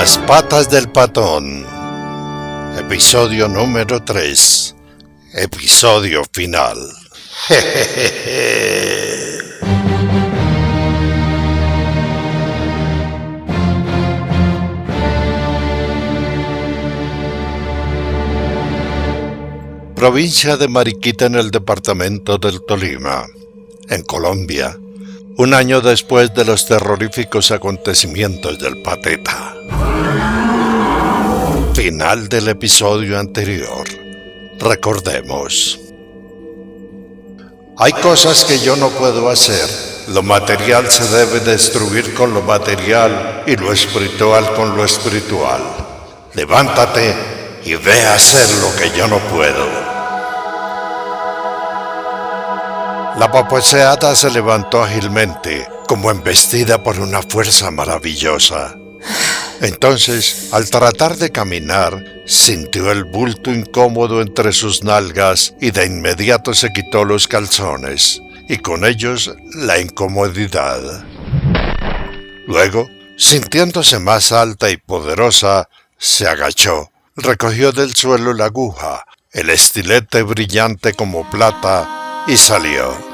Las patas del patón. Episodio número 3. Episodio final. Provincia de Mariquita, en el departamento del Tolima, en Colombia, un año después de los terroríficos acontecimientos del Pateta. Final del episodio anterior. Recordemos. Hay cosas que yo no puedo hacer. Lo material se debe destruir con lo material y lo espiritual con lo espiritual. Levántate y ve a hacer lo que yo no puedo. La poposeada se levantó ágilmente, como embestida por una fuerza maravillosa. Entonces, al tratar de caminar, sintió el bulto incómodo entre sus nalgas y de inmediato se quitó los calzones, y con ellos la incomodidad. Luego, sintiéndose más alta y poderosa, se agachó, recogió del suelo la aguja, el estilete brillante como plata, y salió.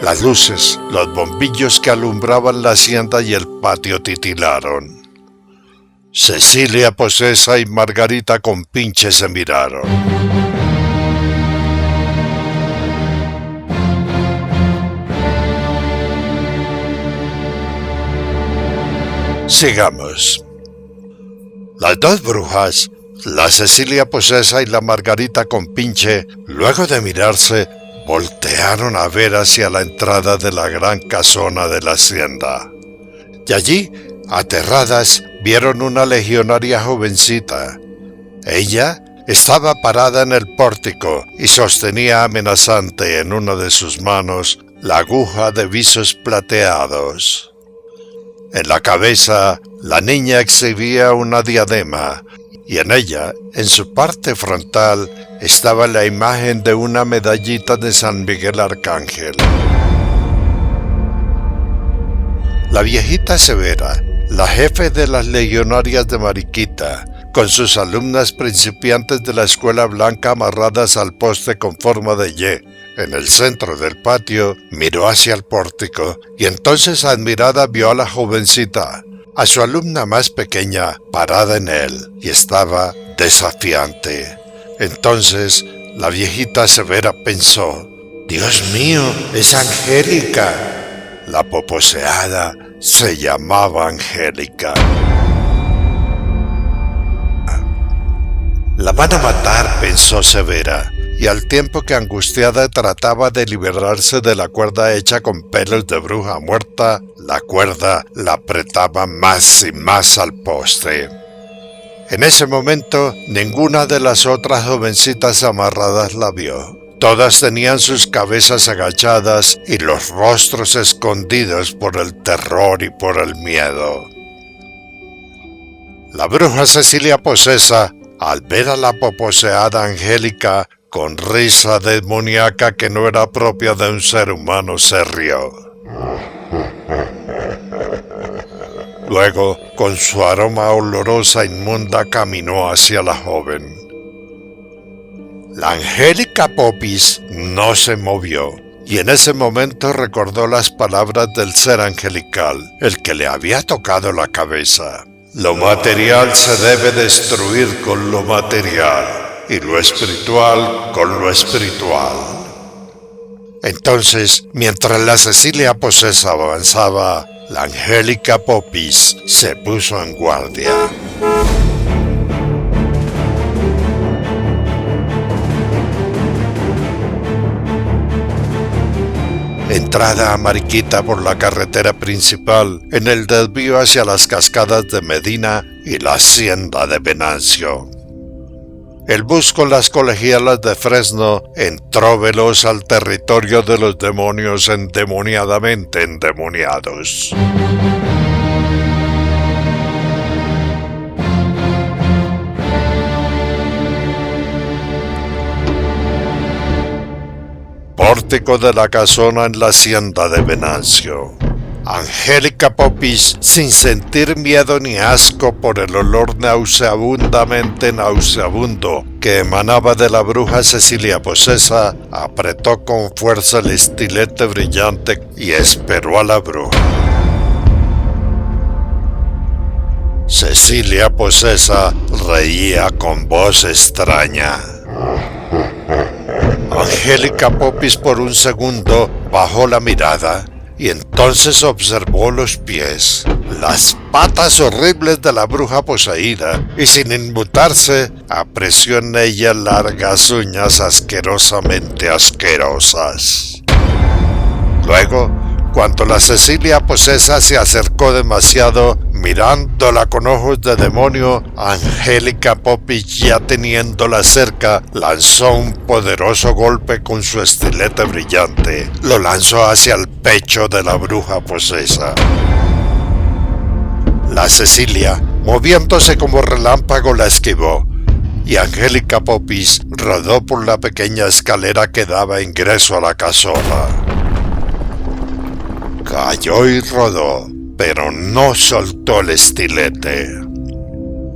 Las luces, los bombillos que alumbraban la hacienda y el patio titilaron. Cecilia Posesa y Margarita Compinche se miraron. Sigamos. Las dos brujas, la Cecilia Posesa y la Margarita Compinche, luego de mirarse, voltearon a ver hacia la entrada de la gran casona de la hacienda. Y allí, aterradas, vieron una legionaria jovencita. Ella estaba parada en el pórtico y sostenía amenazante en una de sus manos la aguja de visos plateados. En la cabeza, la niña exhibía una diadema, y en ella, en su parte frontal, estaba la imagen de una medallita de San Miguel Arcángel. La viejita Severa, la jefe de las legionarias de Mariquita, con sus alumnas principiantes de la escuela blanca amarradas al poste con forma de Y, en el centro del patio, miró hacia el pórtico y entonces admirada vio a la jovencita, a su alumna más pequeña, parada en él, y estaba desafiante. Entonces, la viejita Severa pensó: «Dios mío, es Angélica». La poposeada se llamaba Angélica. «La van a matar», pensó Severa, y al tiempo que angustiada trataba de liberarse de la cuerda hecha con pelos de bruja muerta, la cuerda la apretaba más y más al poste. En ese momento, ninguna de las otras jovencitas amarradas la vio. Todas tenían sus cabezas agachadas y los rostros escondidos por el terror y por el miedo. La bruja Cecilia Posesa, al ver a la poposeada Angélica, con risa demoníaca que no era propia de un ser humano, se rió. Luego, con su aroma olorosa e inmunda, caminó hacia la joven. La Angélica Popis no se movió, y en ese momento recordó las palabras del ser angelical, el que le había tocado la cabeza. Lo material se debe destruir con lo material, y lo espiritual con lo espiritual. Entonces, mientras la Cecilia Posesa avanzaba, la Angélica Popis se puso en guardia. Entrada a Mariquita por la carretera principal, en el desvío hacia las cascadas de Medina y la hacienda de Venancio. El bus con las colegialas de Fresno entró veloz al territorio de los demonios endemoniadamente endemoniados. Pórtico de la casona en la hacienda de Venancio. Angélica Popis, sin sentir miedo ni asco por el olor nauseabundamente nauseabundo que emanaba de la bruja Cecilia posesa, apretó con fuerza el estilete brillante y esperó a la bruja. Cecilia posesa reía con voz extraña. Angélica Popis por un segundo bajó la mirada y entonces observó los pies, las patas horribles de la bruja poseída, y sin inmutarse, apreció en ella largas uñas asquerosamente asquerosas. Luego, cuando la Cecilia posesa se acercó demasiado, mirándola con ojos de demonio, Angélica Popis, ya teniéndola cerca, lanzó un poderoso golpe con su estilete brillante. Lo lanzó hacia el pecho de la bruja posesa. La Cecilia, moviéndose como relámpago, la esquivó, y Angélica Popis rodó por la pequeña escalera que daba ingreso a la casona. Cayó y rodó, pero no soltó el estilete.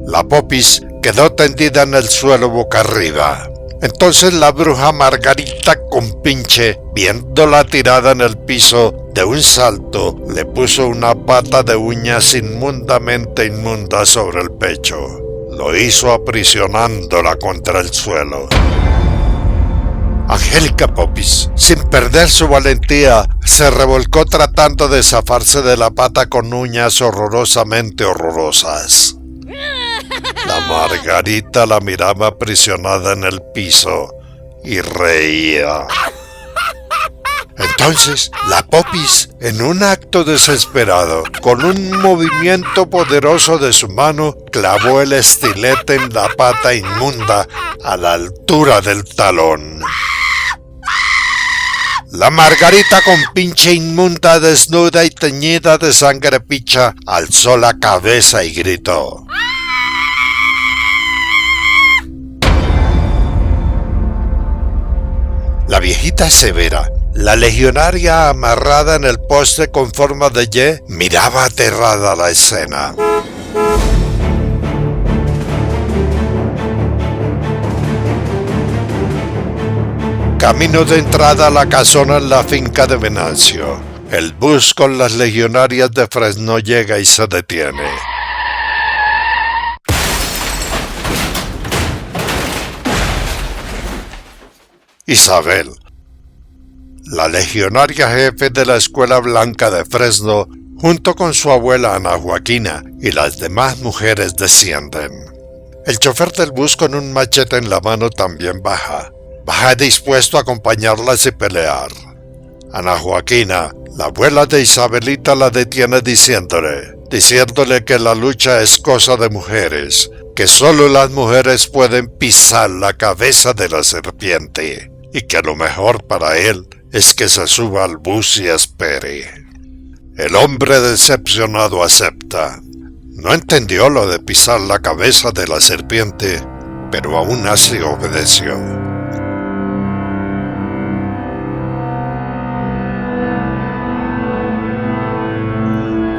La Popis quedó tendida en el suelo boca arriba. Entonces la bruja Margarita Compinche, viéndola tirada en el piso, de un salto le puso una pata de uñas inmundamente inmunda sobre el pecho. Lo hizo aprisionándola contra el suelo. Angélica Popis, sin perder su valentía, se revolcó tratando de zafarse de la pata con uñas horrorosamente horrorosas. La Margarita la miraba aprisionada en el piso y reía. Entonces, la Popis, en un acto desesperado, con un movimiento poderoso de su mano, clavó el estilete en la pata inmunda a la altura del talón. La Margarita Compinche inmunda, desnuda y teñida de sangre picha, alzó la cabeza y gritó. La viejita severa, la legionaria amarrada en el poste con forma de Y, miraba aterrada la escena. Camino de entrada a la casona en la finca de Venancio. El bus con las legionarias de Fresno llega y se detiene. Isabel, la legionaria jefe de la Escuela Blanca de Fresno, junto con su abuela Ana Joaquina y las demás mujeres descienden. El chofer del bus con un machete en la mano también baja. Baja dispuesto a acompañarlas y pelear. Ana Joaquina, la abuela de Isabelita, la detiene diciéndole que la lucha es cosa de mujeres, que solo las mujeres pueden pisar la cabeza de la serpiente, y que lo mejor para él es que se suba al bus y espere. El hombre decepcionado acepta. No entendió lo de pisar la cabeza de la serpiente, pero aún así obedeció.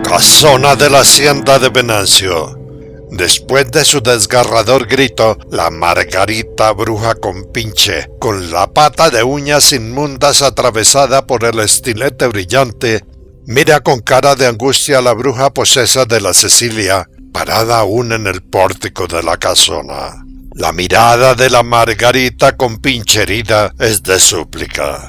Casona de la hacienda de Venancio. Después de su desgarrador grito, la Margarita bruja Compinche, con la pata de uñas inmundas atravesada por el estilete brillante, mira con cara de angustia a la bruja posesa de la Cecilia, parada aún en el pórtico de la casona. La mirada de la Margarita Compinche herida es de súplica.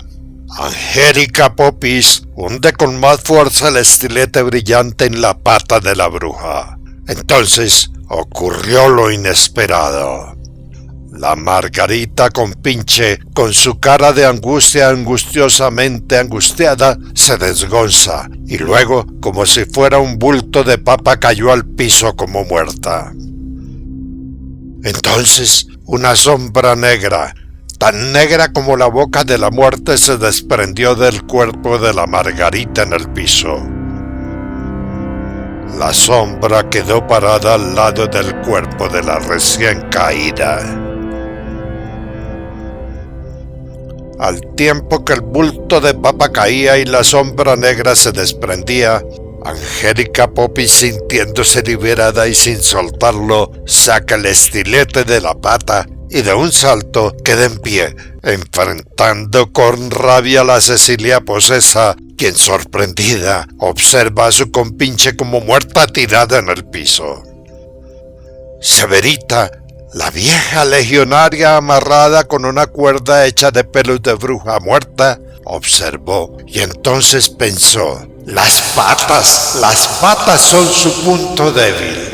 Angélica Popis hunde con más fuerza el estilete brillante en la pata de la bruja. Entonces ocurrió lo inesperado. La Margarita Compinche, con su cara de angustia angustiosamente angustiada, se desgonza y luego, como si fuera un bulto de papa, cayó al piso como muerta. Entonces, una sombra negra, tan negra como la boca de la muerte, se desprendió del cuerpo de la Margarita en el piso. La sombra quedó parada al lado del cuerpo de la recién caída. Al tiempo que el bulto de papa caía y la sombra negra se desprendía, Angélica Popis, sintiéndose liberada y sin soltarlo, saca el estilete de la pata y de un salto queda en pie, enfrentando con rabia a la Cecilia posesa, quien sorprendida observa a su compinche como muerta tirada en el piso. Severita, la vieja legionaria amarrada con una cuerda hecha de pelos de bruja muerta, observó y entonces pensó: las patas son su punto débil.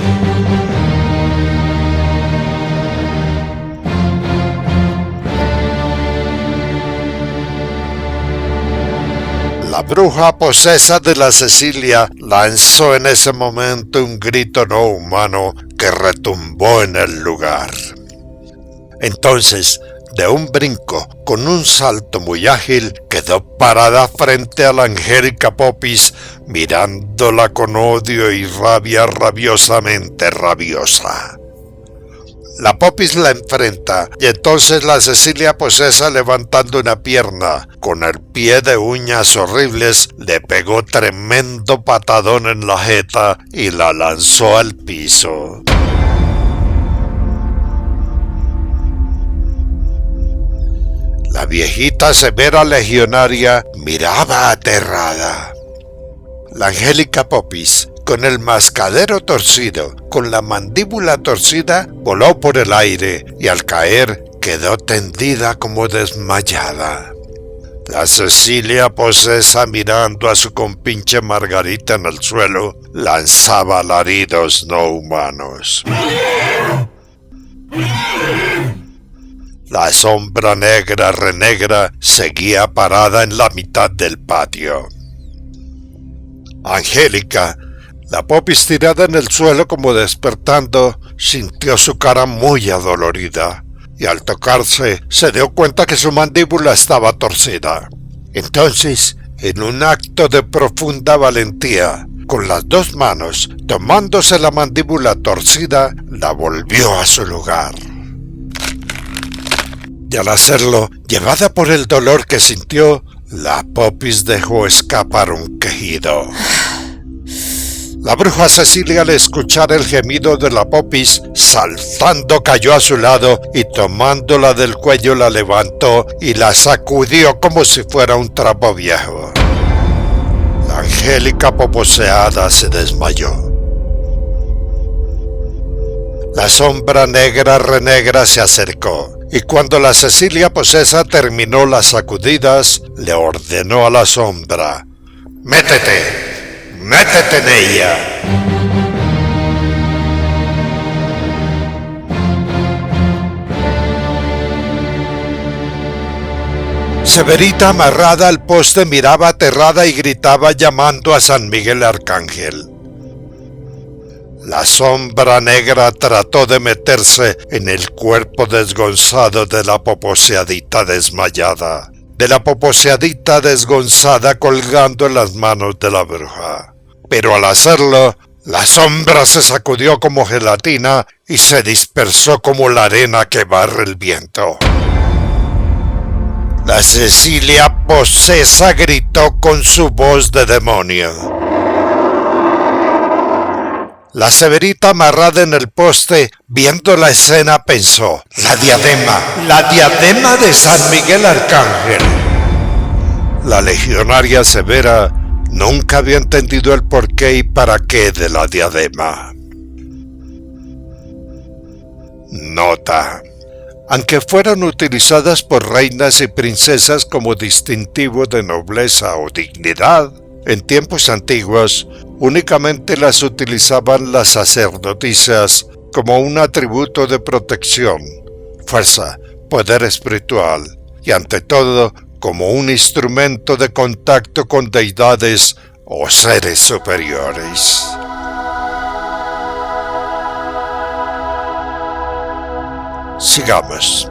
La bruja posesa de la Cecilia lanzó en ese momento un grito no humano que retumbó en el lugar. Entonces, de un brinco, con un salto muy ágil, quedó parada frente a la Angélica Popis, mirándola con odio y rabia rabiosamente rabiosa. La Popis la enfrenta y entonces la Cecilia posesa, levantando una pierna con el pie de uñas horribles, le pegó tremendo patadón en la jeta y la lanzó al piso. La viejita severa legionaria miraba aterrada. La Angélica Popis, con el mascadero torcido, con la mandíbula torcida, voló por el aire y al caer quedó tendida como desmayada. La Cecilia posesa, mirando a su compinche Margarita en el suelo, lanzaba alaridos no humanos. La sombra negra renegra seguía parada en la mitad del patio. Angélica, la Popis tirada en el suelo como despertando, sintió su cara muy adolorida y al tocarse se dio cuenta que su mandíbula estaba torcida. Entonces, en un acto de profunda valentía, con las dos manos, tomándose la mandíbula torcida, la volvió a su lugar. Y al hacerlo, llevada por el dolor que sintió, la Popis dejó escapar un quejido. La bruja Cecilia, al escuchar el gemido de la Popis, saltando cayó a su lado y tomándola del cuello la levantó y la sacudió como si fuera un trapo viejo. La Angélica poposeada se desmayó. La sombra negra renegra se acercó y cuando la Cecilia posesa terminó las sacudidas, le ordenó a la sombra: ¡métete! ¡Métete en ella! Severita, amarrada al poste, miraba aterrada y gritaba llamando a San Miguel Arcángel. La sombra negra trató de meterse en el cuerpo desgonzado de la poposeadita desmayada, de la poposeadita desgonzada colgando en las manos de la bruja. Pero al hacerlo, la sombra se sacudió como gelatina y se dispersó como la arena que barre el viento. La Cecilia posesa gritó con su voz de demonio. La Severita, amarrada en el poste, viendo la escena, pensó: la diadema de San Miguel Arcángel. La legionaria severa nunca había entendido el porqué y para qué de la diadema. Nota: aunque fueron utilizadas por reinas y princesas como distintivo de nobleza o dignidad, en tiempos antiguos únicamente las utilizaban las sacerdotisas como un atributo de protección, fuerza, poder espiritual y ante todo como un instrumento de contacto con deidades o seres superiores. Sigamos.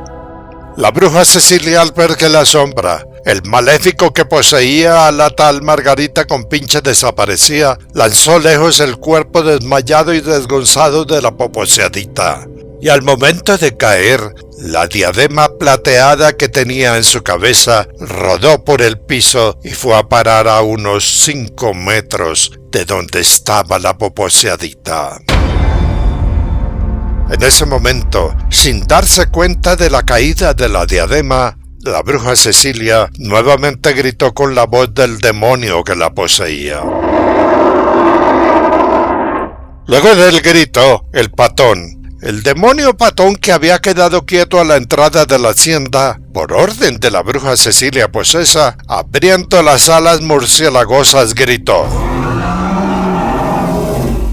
La bruja Cecilia, al ver que la sombra, el maléfico que poseía a la tal Margarita Compinche, desaparecía, lanzó lejos el cuerpo desmayado y desgonzado de la poposeadita. y al momento de caer, la diadema plateada que tenía en su cabeza rodó por el piso y fue a parar a unos 5 metros de donde estaba la poposeadita. En ese momento, sin darse cuenta de la caída de la diadema, la bruja Cecilia nuevamente gritó con la voz del demonio que la poseía. Luego del grito, el patón, el demonio patón que había quedado quieto a la entrada de la hacienda, por orden de la bruja Cecilia posesa, abriendo las alas murciélagosas, gritó.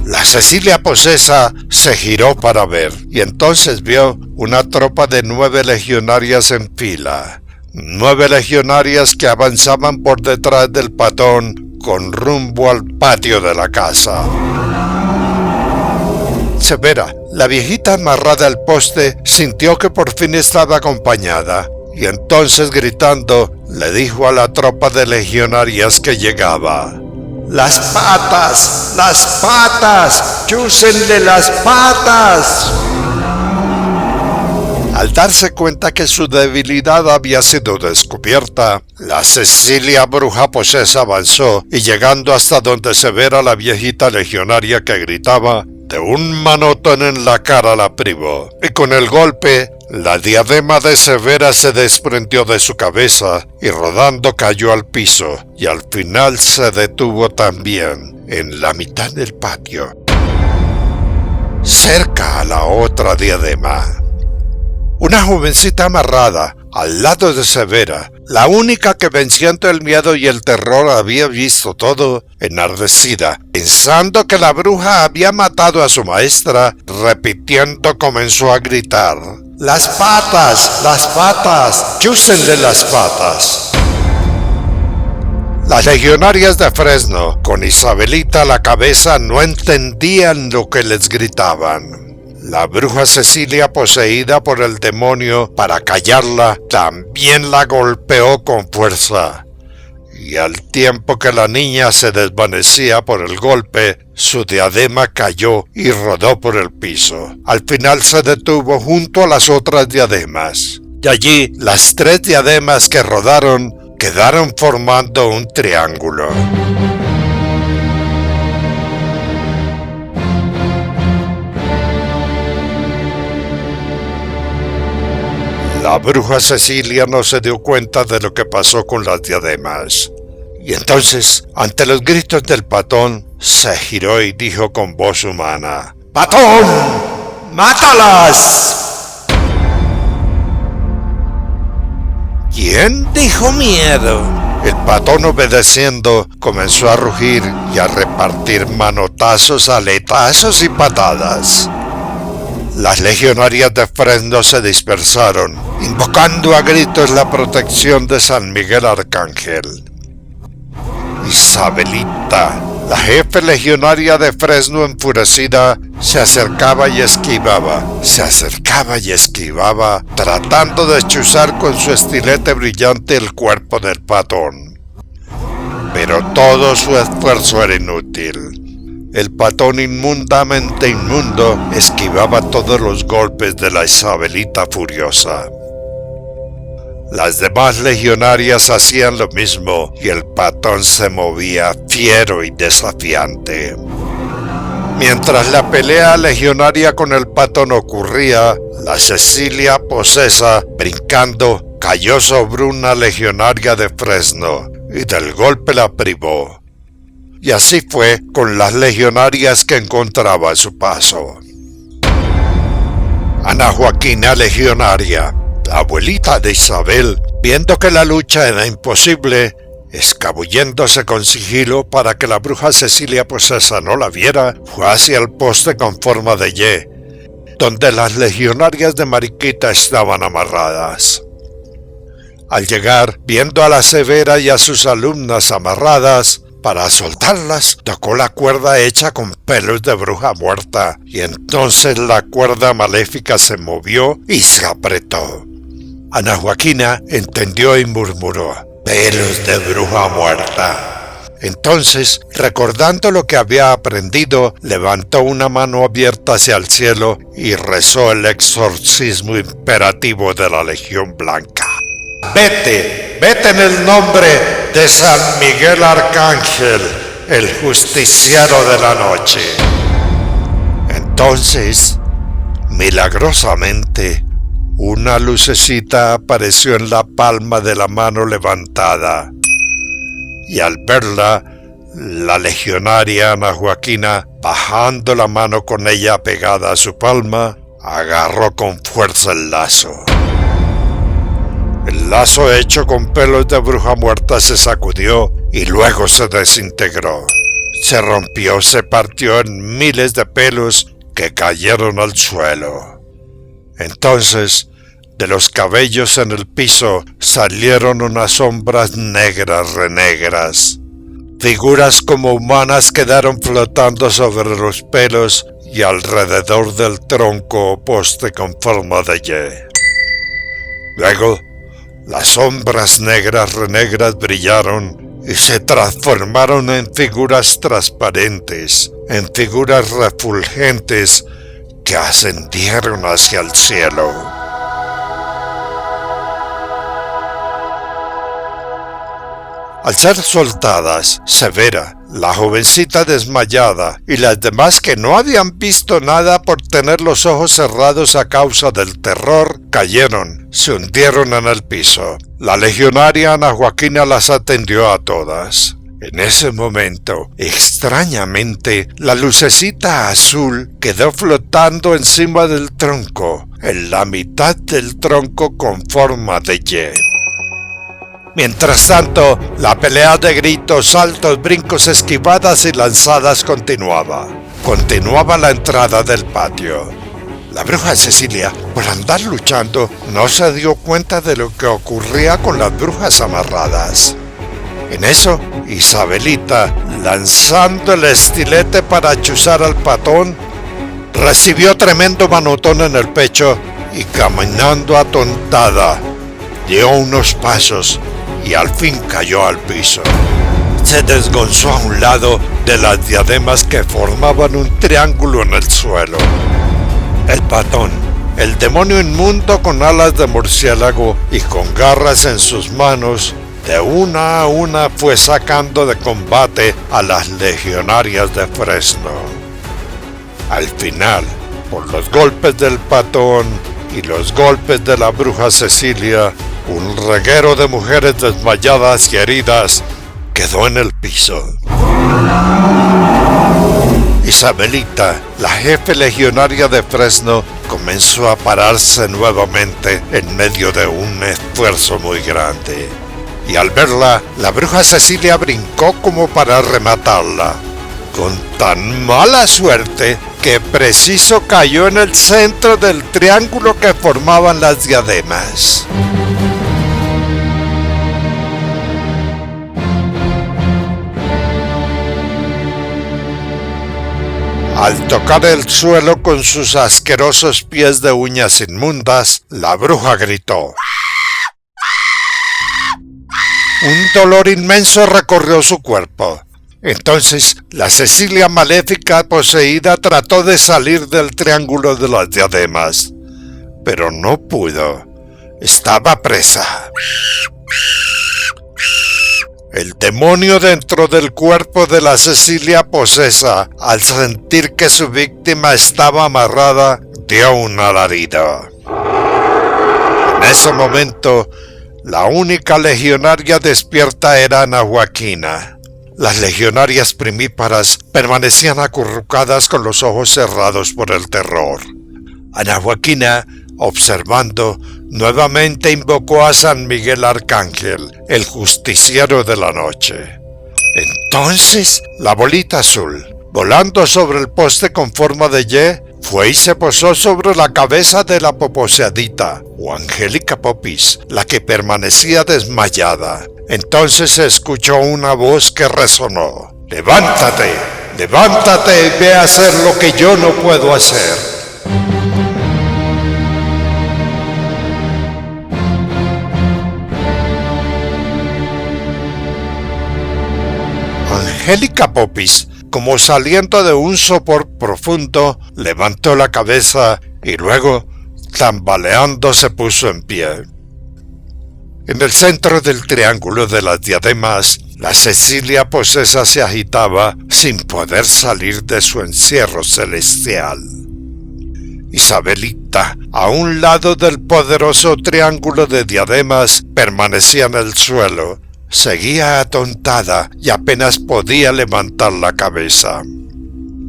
La Cecilia posesa se giró para ver, y entonces vio una tropa de 9 legionarias en fila. 9 legionarias que avanzaban por detrás del patón con rumbo al patio de la casa. Severa, la viejita amarrada al poste, sintió que por fin estaba acompañada, y entonces gritando, le dijo a la tropa de legionarias que llegaba. ¡Las patas! ¡Las patas! ¡Chúsenle las patas! Al darse cuenta que su debilidad había sido descubierta, la Cecilia bruja posesa avanzó y llegando hasta donde Severa, la viejita legionaria que gritaba, de un manotón en la cara la privó, y con el golpe, la diadema de Severa se desprendió de su cabeza y rodando cayó al piso, y al final se detuvo también en la mitad del patio, cerca a la otra diadema. Una jovencita amarrada al lado de Severa, la única que venciendo el miedo y el terror había visto todo, enardecida, pensando que la bruja había matado a su maestra, repitiendo comenzó a gritar: ¡Las patas! ¡Las patas! ¡Chúsenle las patas! Las legionarias de Fresno, con Isabelita a la cabeza, no entendían lo que les gritaban. La bruja Cecilia, poseída por el demonio, para callarla, también la golpeó con fuerza. Y al tiempo que la niña se desvanecía por el golpe, su diadema cayó y rodó por el piso. Al final se detuvo junto a las otras diademas. Y allí, las 3 diademas que rodaron quedaron formando un triángulo. La bruja Cecilia no se dio cuenta de lo que pasó con las diademas. Y entonces, ante los gritos del patón, se giró y dijo con voz humana: ¡Patón! ¡Mátalas! ¿Quién dijo miedo? El patón, obedeciendo, comenzó a rugir y a repartir manotazos, aletazos y patadas. Las legionarias de Fresno se dispersaron, invocando a gritos la protección de San Miguel Arcángel. Isabelita, la jefe legionaria de Fresno, enfurecida, se acercaba y esquivaba, tratando de chuzar con su estilete brillante el cuerpo del patón. Pero todo su esfuerzo era inútil. El patón, inmundamente inmundo, esquivaba todos los golpes de la Isabelita furiosa. Las demás legionarias hacían lo mismo y el patón se movía fiero y desafiante. Mientras la pelea legionaria con el patón ocurría, la Cecilia posesa, brincando, cayó sobre una legionaria de Fresno y del golpe la privó. Y así fue con las legionarias que encontraba a su paso. Ana Joaquina, legionaria, la abuelita de Isabel, viendo que la lucha era imposible, escabulléndose con sigilo para que la bruja Cecilia posesa no la viera, fue hacia el poste con forma de Y, donde las legionarias de Mariquita estaban amarradas. Al llegar, viendo a la Severa y a sus alumnas amarradas, para soltarlas, tocó la cuerda hecha con pelos de bruja muerta, y entonces la cuerda maléfica se movió y se apretó. Ana Joaquina entendió y murmuró: «Pelos de bruja muerta». Entonces, recordando lo que había aprendido, levantó una mano abierta hacia el cielo y rezó el exorcismo imperativo de la Legión Blanca. Vete, vete en el nombre de San Miguel Arcángel, el justiciero de la noche. Entonces, milagrosamente, una lucecita apareció en la palma de la mano levantada. Y al verla, la legionaria Ana Joaquina, bajando la mano con ella pegada a su palma, agarró con fuerza el lazo. El lazo hecho con pelos de bruja muerta se sacudió y luego se desintegró. Se rompió, se partió en miles de pelos que cayeron al suelo. Entonces, de los cabellos en el piso salieron unas sombras negras renegras. Figuras como humanas quedaron flotando sobre los pelos y alrededor del tronco o poste con forma de Y. Luego, las sombras negras renegras brillaron y se transformaron en figuras transparentes, en figuras refulgentes que ascendieron hacia el cielo. Al ser soltadas, Severa, la jovencita desmayada, y las demás que no habían visto nada por tener los ojos cerrados a causa del terror, cayeron, se hundieron en el piso. La legionaria Ana Joaquina las atendió a todas. En ese momento, extrañamente, la lucecita azul quedó flotando encima del tronco, en la mitad del tronco con forma de Y. Mientras tanto, la pelea de gritos, saltos, brincos, esquivadas y lanzadas continuaba. Continuaba la entrada del patio. La bruja Cecilia, por andar luchando, no se dio cuenta de lo que ocurría con las brujas amarradas. En eso, Isabelita, lanzando el estilete para chuzar al patón, recibió tremendo manotón en el pecho y caminando atontada, dio unos pasos y al fin cayó al piso. Se desgonzó a un lado de las diademas que formaban un triángulo en el suelo. El patón, el demonio inmundo con alas de murciélago y con garras en sus manos, de una a una fue sacando de combate a las legionarias de Fresno. Al final, por los golpes del patón y los golpes de la bruja Cecilia, un reguero de mujeres desmayadas y heridas quedó en el piso. Isabelita, la jefe legionaria de Fresno, comenzó a pararse nuevamente en medio de un esfuerzo muy grande. Y al verla, la bruja Cecilia brincó como para rematarla, con tan mala suerte que preciso cayó en el centro del triángulo que formaban las diademas. Al tocar el suelo con sus asquerosos pies de uñas inmundas, la bruja gritó. Un dolor inmenso recorrió su cuerpo. Entonces, la Cecilia maléfica poseída trató de salir del triángulo de las diademas, pero no pudo. Estaba presa. El demonio dentro del cuerpo de la Cecilia posesa, al sentir que su víctima estaba amarrada, dio un alarido. En ese momento, la única legionaria despierta era Ana Joaquina. Las legionarias primíparas permanecían acurrucadas con los ojos cerrados por el terror. Ana Joaquina, observando, nuevamente invocó a San Miguel Arcángel, el justiciero de la noche. Entonces, la bolita azul, volando sobre el poste con forma de Y, fue y se posó sobre la cabeza de la poposeadita, o Angélica Popis, la que permanecía desmayada. Entonces se escuchó una voz que resonó. ¡Levántate! ¡Levántate y ve a hacer lo que yo no puedo hacer! Angélica Popis, como saliendo de un sopor profundo, levantó la cabeza y luego, tambaleando, se puso en pie. En el centro del triángulo de las diademas, la Cecilia posesa se agitaba sin poder salir de su encierro celestial. Isabelita, a un lado del poderoso triángulo de diademas, permanecía en el suelo. Seguía atontada y apenas podía levantar la cabeza.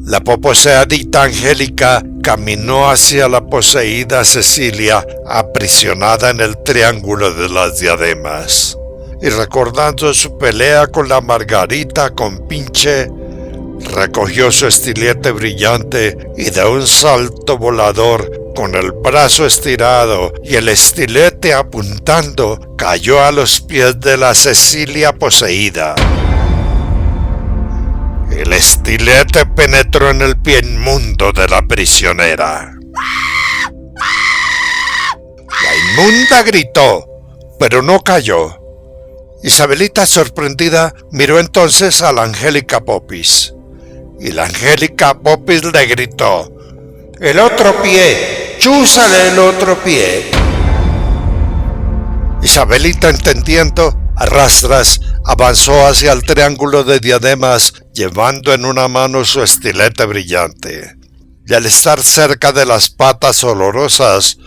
La poseedita Angélica caminó hacia la poseída Cecilia, aprisionada en el triángulo de las diademas, y recordando su pelea con la Margarita Compinche, recogió su estilete brillante y de un salto volador, con el brazo estirado y el estilete apuntando, cayó a los pies de la Cecilia poseída. El estilete penetró en el pie inmundo de la prisionera. La inmunda gritó, pero no cayó. Isabelita, sorprendida, miró entonces a la Angélica Popis. Y la Angélica Popis le gritó: ¡el otro pie! ¡Chúsale el otro pie! Isabelita, entendiendo, a rastras, avanzó hacia el triángulo de diademas, llevando en una mano su estilete brillante. Y al estar cerca de las patas olorosas,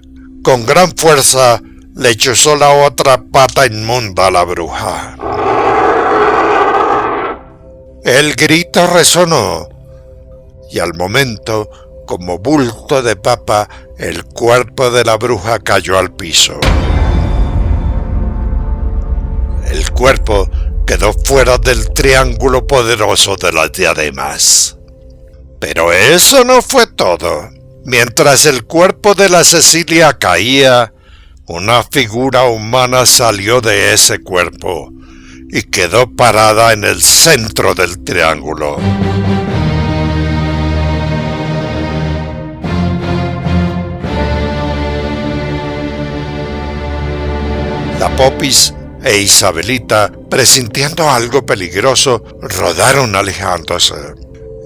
con gran fuerza, le chuzó la otra pata inmunda a la bruja. El grito resonó, y al momento, como bulto de papa, el cuerpo de la bruja cayó al piso. El cuerpo quedó fuera del triángulo poderoso de las diademas. Pero eso no fue todo. Mientras el cuerpo de la Cecilia caía, una figura humana salió de ese cuerpo y quedó parada en el centro del triángulo. La Popis e Isabelita, presintiendo algo peligroso, rodaron alejándose.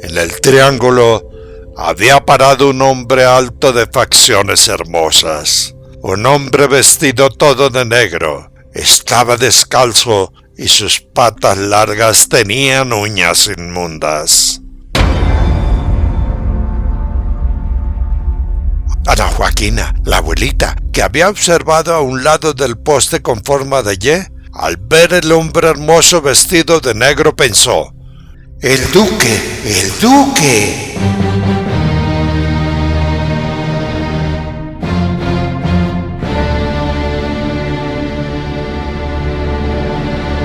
En el triángulo había parado un hombre alto de facciones hermosas. Un hombre vestido todo de negro. Estaba descalzo y sus patas largas tenían uñas inmundas. Ana Joaquina, la abuelita, que había observado a un lado del poste con forma de Y, al ver el hombre hermoso vestido de negro pensó: ¡el duque! ¡El duque!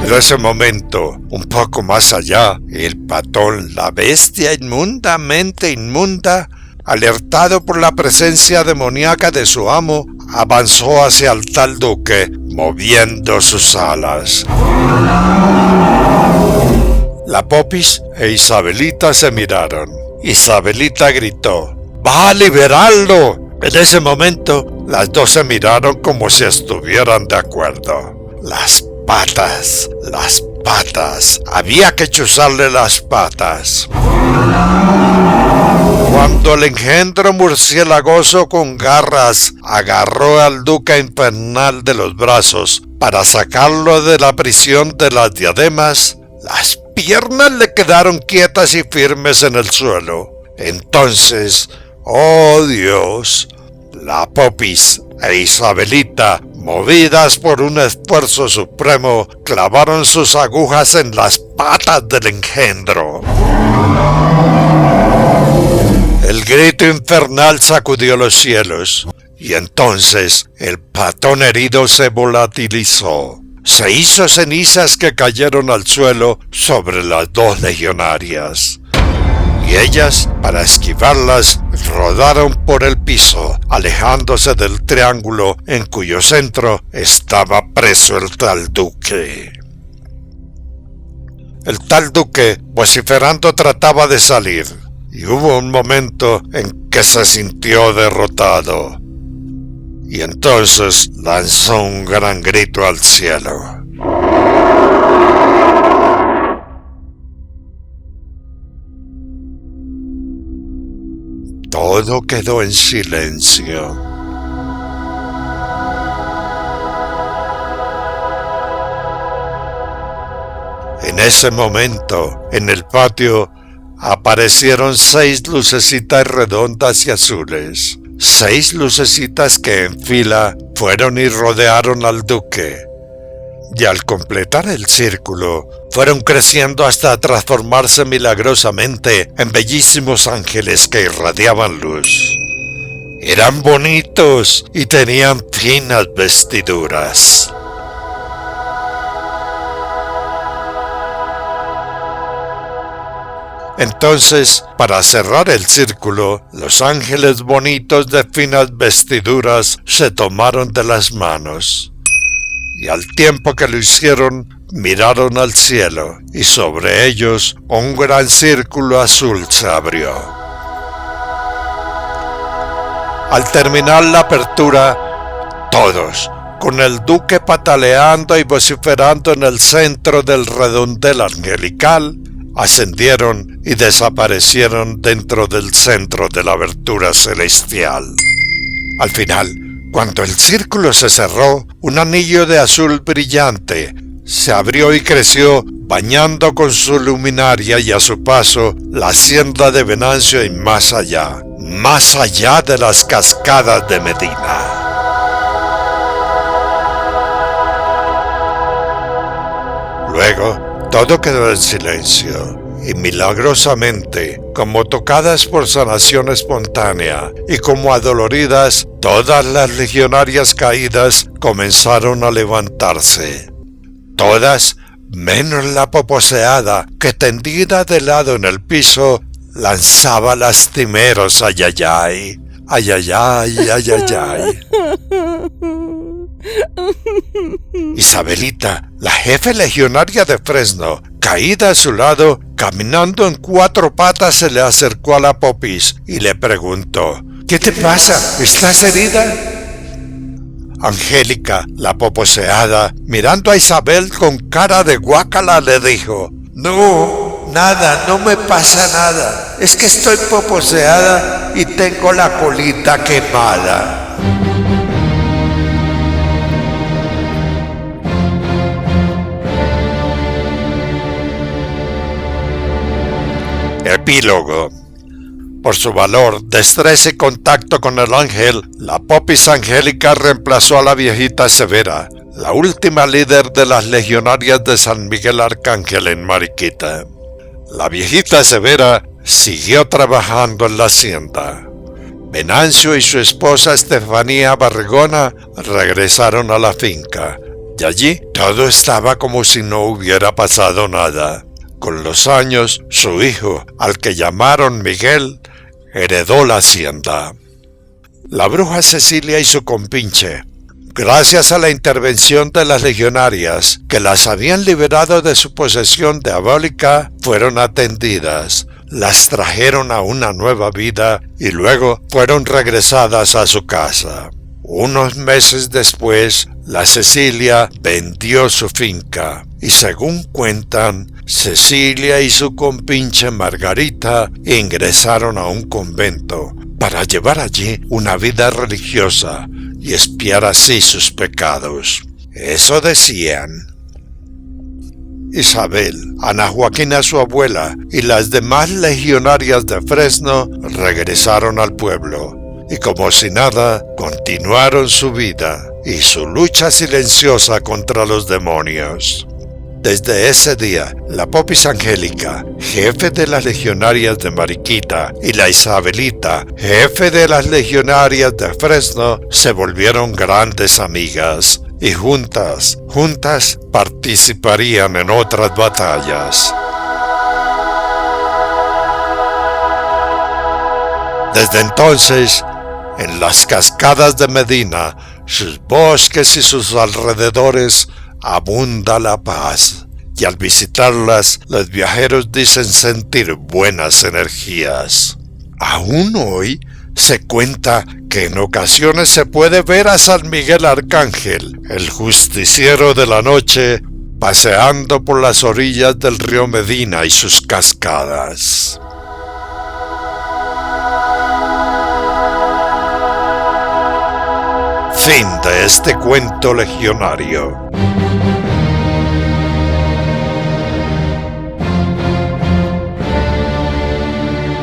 En ese momento, un poco más allá, el patón, la bestia inmundamente inmunda, alertado por la presencia demoníaca de su amo, avanzó hacia el tal duque, moviendo sus alas. La Popis e Isabelita se miraron. Isabelita gritó: ¡va a liberarlo! En ese momento, las dos se miraron como si estuvieran de acuerdo. Las patas, había que chuzarle las patas. Cuando el engendro murciélagoso con garras agarró al duque infernal de los brazos para sacarlo de la prisión de las diademas, las piernas le quedaron quietas y firmes en el suelo. Entonces, ¡oh Dios!, la Popis e Isabelita, movidas por un esfuerzo supremo, clavaron sus agujas en las patas del engendro. El grito infernal sacudió los cielos, y entonces el patón herido se volatilizó. Se hizo cenizas que cayeron al suelo sobre las dos legionarias. Y ellas, para esquivarlas, rodaron por el piso, alejándose del triángulo en cuyo centro estaba preso el tal duque. El tal duque, vociferando, trataba de salir, y hubo un momento en que se sintió derrotado, y entonces lanzó un gran grito al cielo. todo quedó en silencio. En ese momento, en el patio, aparecieron 6 lucecitas redondas y azules. 6 lucecitas que en fila fueron y rodearon al duque. Y al completar el círculo, fueron creciendo hasta transformarse milagrosamente en bellísimos ángeles que irradiaban luz. Eran bonitos y tenían finas vestiduras. Entonces, para cerrar el círculo, los ángeles bonitos de finas vestiduras se tomaron de las manos. Y al tiempo que lo hicieron, miraron al cielo, y sobre ellos un gran círculo azul se abrió. Al terminar la apertura, todos, con el duque pataleando y vociferando en el centro del redondel angelical, ascendieron y desaparecieron dentro del centro de la abertura celestial. Al final, cuando el círculo se cerró, un anillo de azul brillante se abrió y creció, bañando con su luminaria y a su paso la hacienda de Venancio y más allá de las cascadas de Medina. Luego, todo quedó en silencio, y milagrosamente, como tocadas por sanación espontánea y como adoloridas, todas las legionarias caídas comenzaron a levantarse. Todas, menos la poposeada, que tendida de lado en el piso, lanzaba lastimeros ayayay, ayayay, ayayay. Isabelita, la jefe legionaria de Fresno, caída a su lado, caminando en 4 patas, se le acercó a la popis y le preguntó: ¿Qué te pasa? ¿Estás herida? Angélica, la poposeada, mirando a Isabel con cara de guácala, le dijo: No, nada, no me pasa nada. Es que estoy poposeada y tengo la colita quemada. Epílogo. Por su valor, destreza y contacto con el ángel, la popis Angélica reemplazó a la viejita Severa, la última líder de las legionarias de San Miguel Arcángel en Mariquita. La viejita Severa siguió trabajando en la hacienda. Venancio y su esposa Estefanía Barrigona regresaron a la finca, y allí todo estaba como si no hubiera pasado nada. Con los años, su hijo, al que llamaron Miguel, heredó la hacienda. La bruja Cecilia y su compinche, gracias a la intervención de las legionarias que las habían liberado de su posesión diabólica, fueron atendidas, las trajeron a una nueva vida y luego fueron regresadas a su casa. Unos meses después, la Cecilia vendió su finca y, según cuentan, Cecilia y su compinche Margarita ingresaron a un convento para llevar allí una vida religiosa y expiar así sus pecados. Eso decían. Isabel, Ana Joaquina su abuela y las demás legionarias de Fresno regresaron al pueblo y, como si nada, continuaron su vida y su lucha silenciosa contra los demonios. Desde ese día, la popis Angélica, jefe de las legionarias de Mariquita, y la Isabelita, jefe de las legionarias de Fresno, se volvieron grandes amigas y juntas participarían en otras batallas. Desde entonces, en las cascadas de Medina, sus bosques y sus alrededores, abunda la paz, y al visitarlas, los viajeros dicen sentir buenas energías. Aún hoy se cuenta que en ocasiones se puede ver a San Miguel Arcángel, el justiciero de la noche, paseando por las orillas del río Medina y sus cascadas. Fin de este cuento legionario.